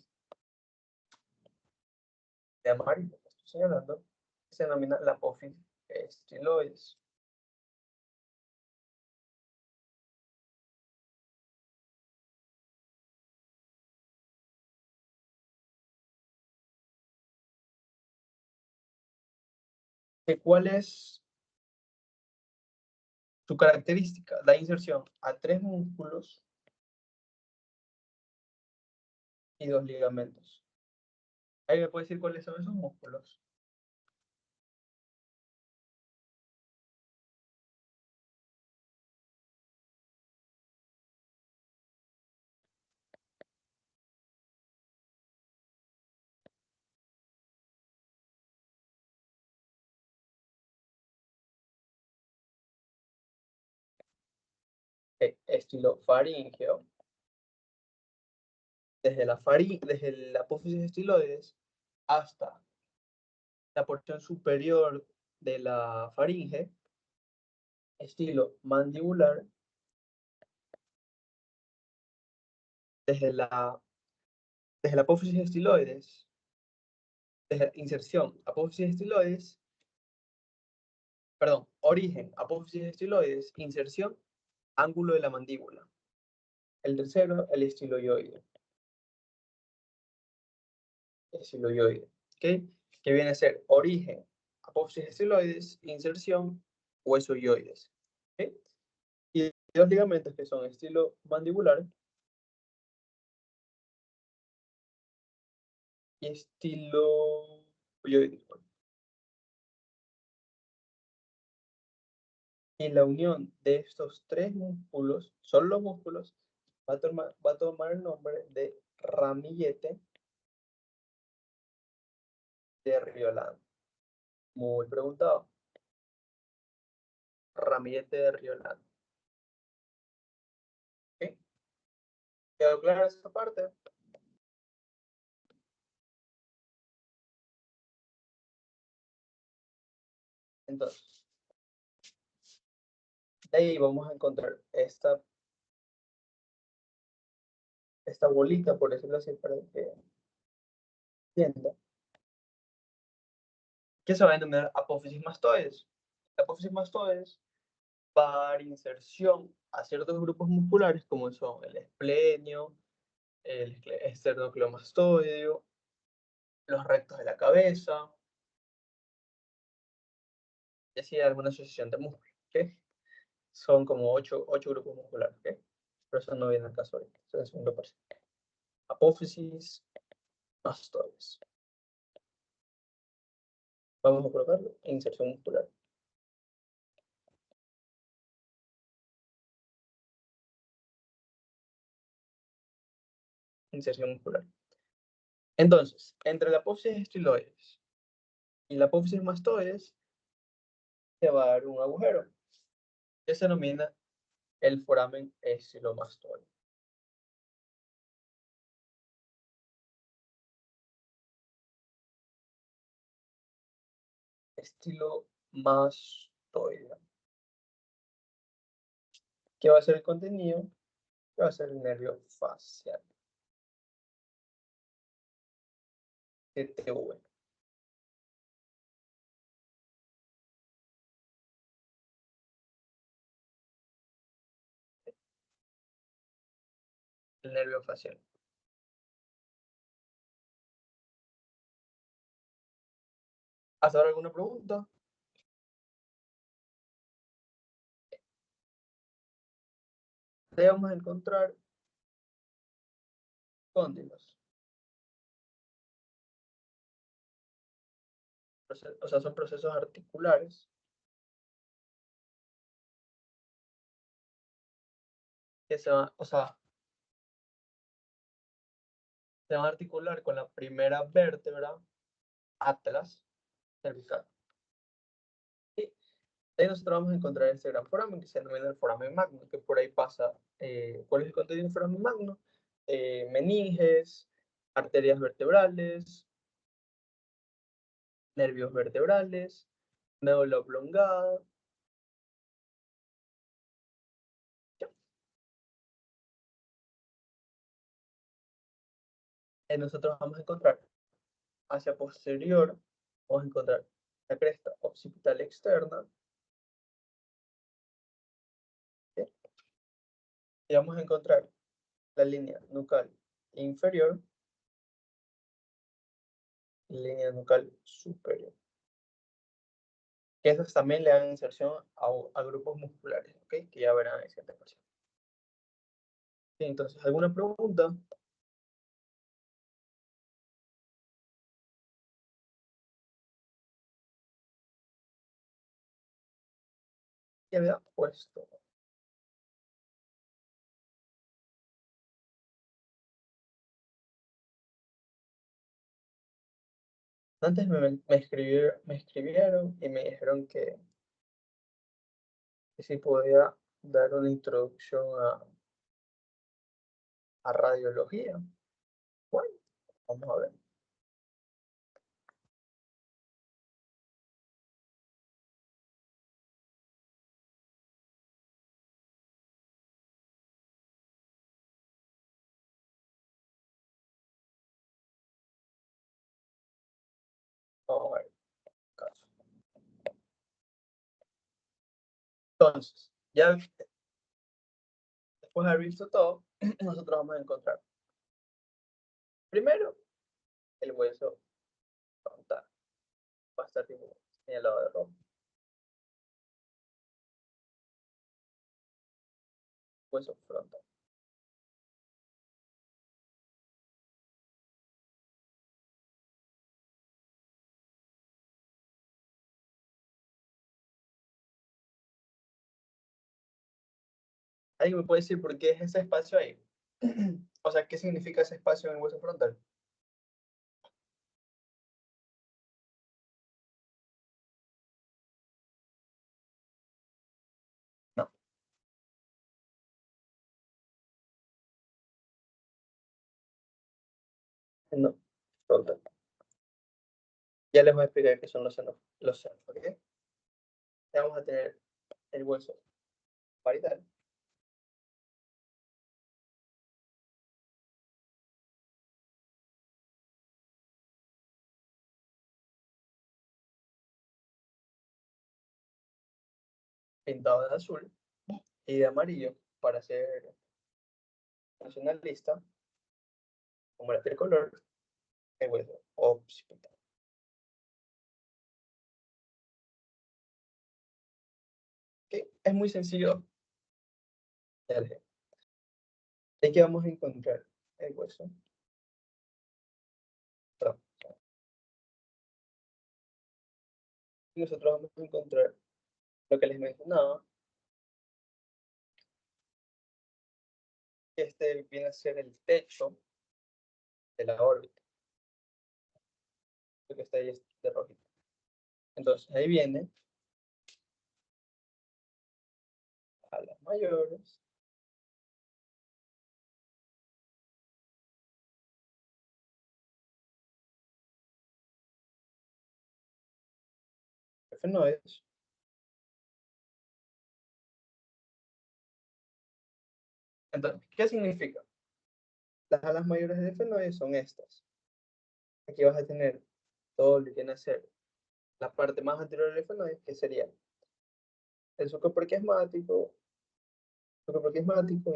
Speaker 1: de amarillo que estoy señalando, que se denomina la apófisis estiloides. ¿Cuál es su característica? La inserción a 3 músculos y 2 ligamentos. ¿Ahí me puede decir cuáles son esos músculos? Estilo faríngeo. Desde la apófisis estiloides hasta la porción superior de la faringe, estilo mandibular, desde la apófisis estiloides, desde inserción, apófisis estiloides, perdón, origen, apófisis estiloides, inserción, ángulo de la mandíbula. El tercero, el estiloioide. Estiloioide, ¿ok? Que viene a ser origen, apófisis estiloides, inserción, hueso ioides. ¿Ok? Y los ligamentos que son estilo mandibular y estilo ioide. Y la unión de estos 3 músculos, solo los músculos, va a tomar el nombre de ramillete de Rioland. Muy preguntado. Ramillete de Rioland. ¿Ok? ¿Quedó clara esta parte? Entonces, de ahí vamos a encontrar esta bolita, por decirlo así, para que entienda, que se va a denominar apófisis mastoides. La apófisis mastoides va a dar inserción a ciertos grupos musculares como son el esplenio, el esternocleidomastoideo, los rectos de la cabeza, y así alguna asociación de músculos, ¿ok? Son como 8 grupos musculares, ¿ok? Pero eso no viene al caso ahorita, eso es el segundo parcial. Apófisis, mastoides. Vamos a colocarlo en inserción muscular. Inserción muscular. Entonces, entre la apófisis estiloides y la apófisis mastoides se va a dar un agujero que se denomina el foramen estilomastoide. Estilomastoide. ¿Qué va a ser el contenido? ¿Qué va a ser el nervio facial? TTV. El nervio facial. ¿Hasta ahora alguna pregunta? Le vamos a encontrar cóndilos. O sea, son procesos articulares que se van, o sea, se van a articular con la primera vértebra atlas cervical. Y de ahí nosotros vamos a encontrar este gran foramen que se denomina el foramen magno, que por ahí pasa. ¿Cuál es el contenido del foramen magno? Meninges, arterias vertebrales, nervios vertebrales, médula oblongada. Ya. Nosotros vamos a encontrar hacia posterior, vamos a encontrar la cresta occipital externa. ¿Sí? Y vamos a encontrar la línea nucal inferior y línea nucal superior. Que esas también le dan inserción a grupos musculares, ¿ok? Que ya verán en siguiente ocasión. Sí, entonces, ¿alguna pregunta? Ya había puesto. Antes me escribieron y me dijeron que sí podía dar una introducción a radiología. Bueno, vamos a ver. Vamos a ver. Caso. Entonces, ya después de haber visto todo, nosotros vamos a encontrar primero el hueso frontal. Va a estar tipo señalado de rojo. Hueso frontal. ¿Alguien me puede decir por qué es ese espacio ahí? O sea, ¿qué significa ese espacio en el hueso frontal? No, no, frontal. Ya les voy a explicar qué son los senos, ¿ok? Ya vamos a tener el hueso parietal. Pintado de azul y de amarillo para ser nacionalista, como el tricolor. el hueso occipital. ¿Ok? Es muy sencillo. Aquí vamos a encontrar el hueso. Perdón. Y nosotros vamos a encontrar lo que les mencionaba. Este viene a ser el techo de la órbita. Lo que está ahí es de rojito. Entonces ahí viene a las mayores. Efenoides. Entonces, ¿qué significa? Las alas mayores de efenoides son estas. Aquí vas a tener todo lo que viene a ser la parte más anterior del efenoide, que sería el suco prequiasmático,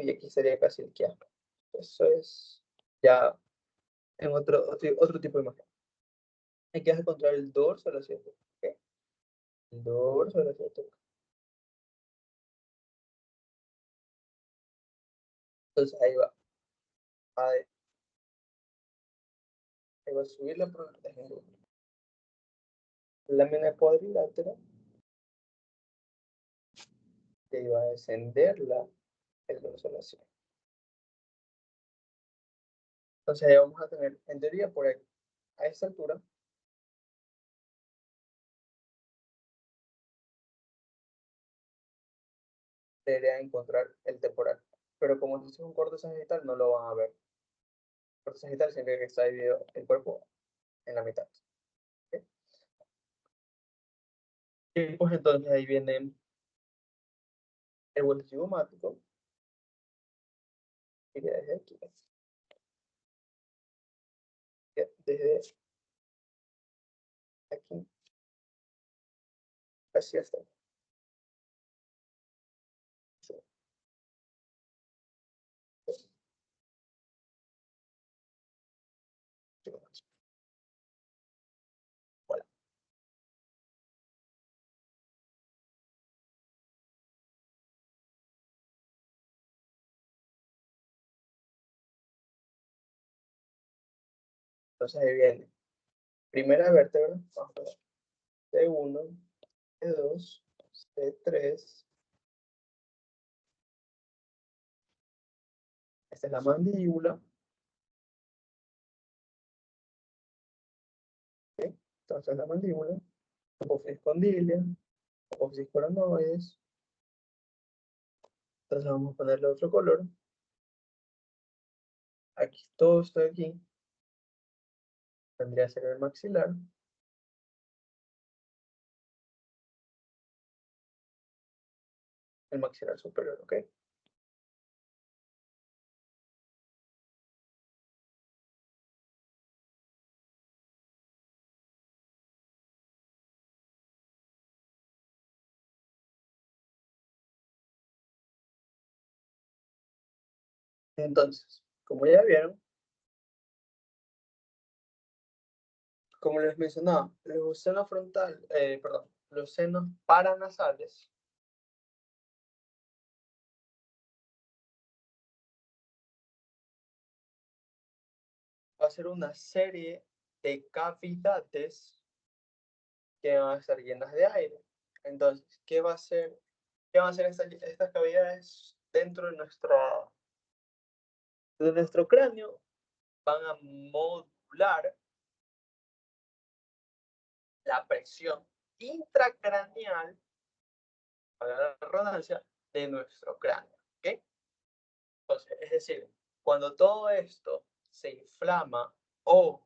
Speaker 1: y aquí sería casi el quiasma. Eso es ya en otro tipo de imagen. Aquí vas a encontrar el dorso de la ciática. ¿Okay? El dorso de la ciática. Entonces ahí va. Ahí va a subir la lámina cuadrilátera. Y ahí va a descender el dorso de la ciática. Entonces ahí vamos a tener, en teoría, por ahí, a esta altura, debería encontrar el temporal. Pero como esto es un corte sagital, no lo van a ver. El corte sagital significa que está dividido el cuerpo en la mitad. ¿Okay? Y pues entonces ahí viene el hueso cigomático. Iría desde aquí. Desde aquí hacia hasta aquí. Voilà. Entonces ahí viene primera vértebra, vamos a ver, C1, C2, C3. Esta es la mandíbula. ¿Okay? Entonces la mandíbula, apófisis condilia, apófisis coronoides. Entonces vamos a ponerle otro color. Aquí, todo esto de aquí, tendría que ser el maxilar. El maxilar superior, ¿ok? Entonces, como ya vieron, como les mencionaba, los senos perdón, los senos paranasales va a ser una serie de cavidades que van a estar llenas de aire. Entonces, ¿qué van a hacer estas cavidades dentro de nuestro cráneo? Van a modular la presión intracraneal, para la redundancia, de nuestro cráneo. ¿Okay? Entonces, es decir, cuando todo esto se inflama o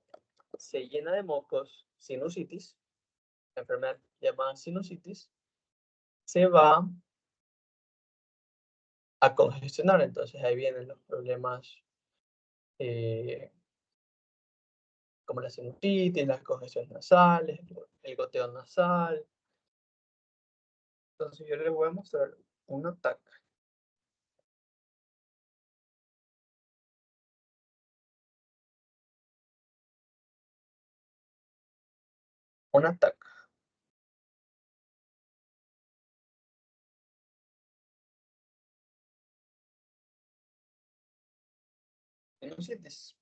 Speaker 1: se llena de mocos, sinusitis, la enfermedad llamada sinusitis, se va a congestionar. Entonces ahí vienen los problemas como la sinusitis, las congestiones nasales, el goteo nasal. Entonces yo les voy a mostrar un ataque. un ataque. Sinusitis.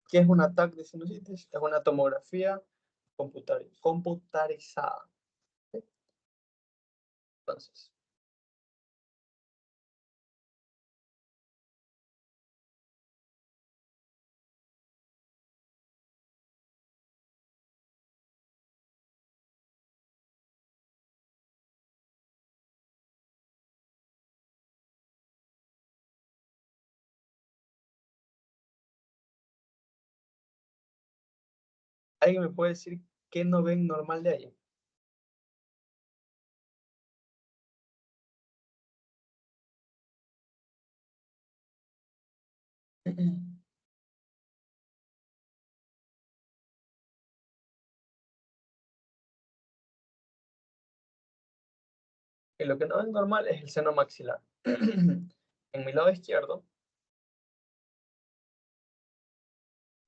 Speaker 1: ¿Qué es un ataque de sinusitis? Es una tomografía computarizada. ¿Sí? Entonces, ¿alguien me puede decir qué no ven normal de ahí? Y lo que no ven normal es el seno maxilar. En mi lado izquierdo,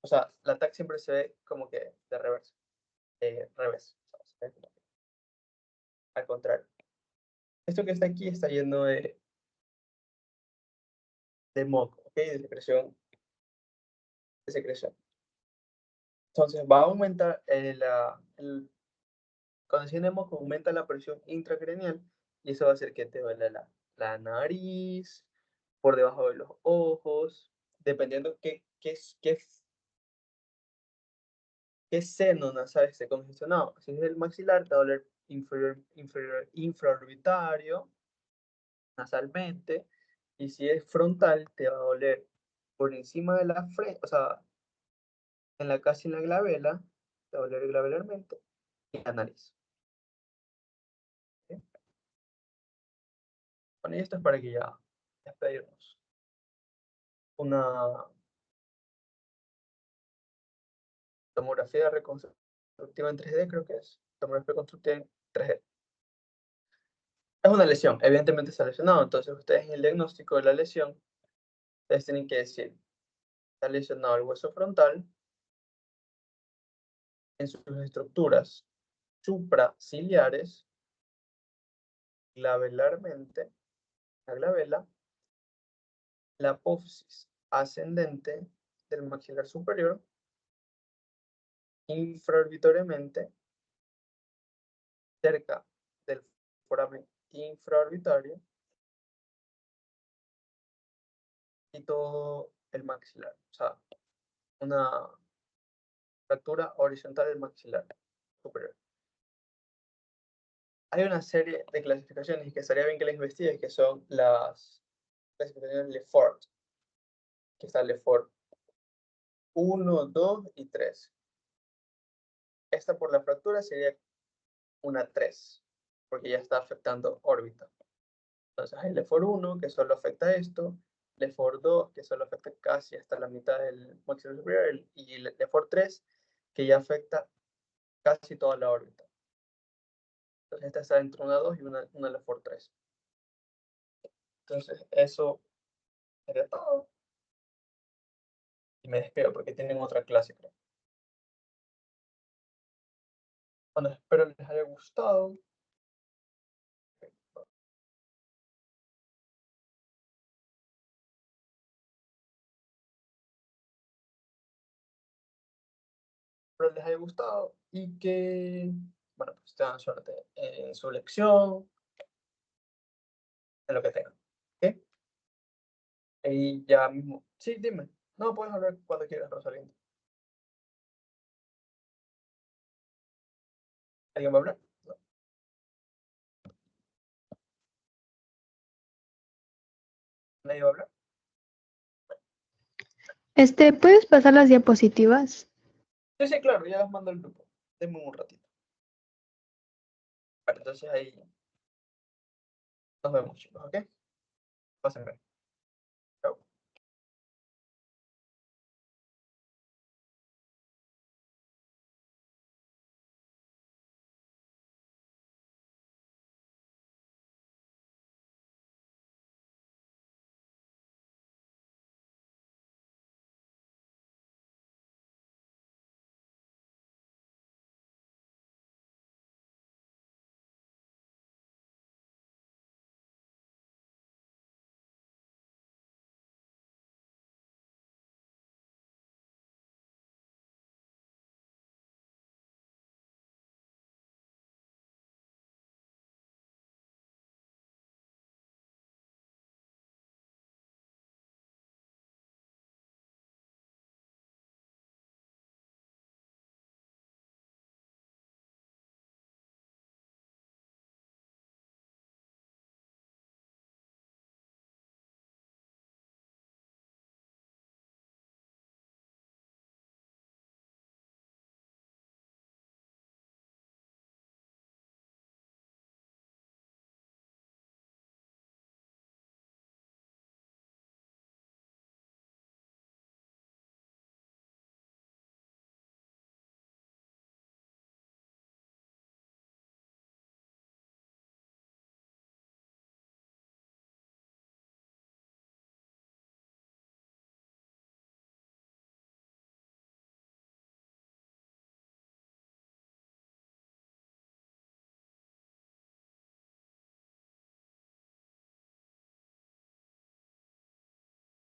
Speaker 1: o sea, la TAC siempre se ve como que de reverso, revés, o sea, se ve como que al contrario. Esto que está aquí está lleno de moco, ¿ok? De secreción, de secreción. Entonces va a aumentar cuando tiene moco aumenta la presión intracraneal y eso va a hacer que te duele la nariz, por debajo de los ojos, dependiendo qué seno nasal esté congestionado. Si es el maxilar, te va a doler infraorbitario, nasalmente, y si es frontal, te va a doler por encima de la frente, o sea, casi en la glabela, te va a doler glabelarmente, y la nariz. ¿Sí? Bueno, y esto es para que ya despedirnos. Una tomografía reconstructiva en 3D, creo que es. Tomografía reconstructiva en 3D. Es una lesión, evidentemente está lesionado, entonces ustedes en el diagnóstico de la lesión, ustedes tienen que decir, está lesionado el hueso frontal en sus estructuras supraciliares, glabelarmente, la glabela, la apófisis ascendente del maxilar superior, infraorbitoriamente, cerca del foramen infraorbitario y todo el maxilar. O sea, una fractura horizontal del maxilar superior. Hay una serie de clasificaciones y que estaría bien que las investigues, que son las clasificaciones Lefort, que está Lefort 1, 2 y 3. Esta por la fractura sería una 3, porque ya está afectando órbita. Entonces hay Lefort 1, que solo afecta esto, Lefort 2, que solo afecta casi hasta la mitad del maxilar superior, y Lefort 3, que ya afecta casi toda la órbita. Entonces esta está entre una 2 y una Lefort 3. Entonces eso sería todo. Y me despido porque tienen otra clase, creo. Bueno, espero les haya gustado. Espero les haya gustado y que, bueno, pues tengan suerte en su lección, en lo que tengan. ¿Ok? Y ya mismo. Sí, dime. No, puedes hablar cuando quieras, Rosalind. ¿Alguien va a hablar? No. ¿Nadie va a hablar?
Speaker 3: ¿Puedes pasar las diapositivas?
Speaker 1: Sí, sí, claro, ya las mando al grupo. Denme un ratito. Vale, entonces ahí nos vemos, chicos, ¿ok? Pásenme.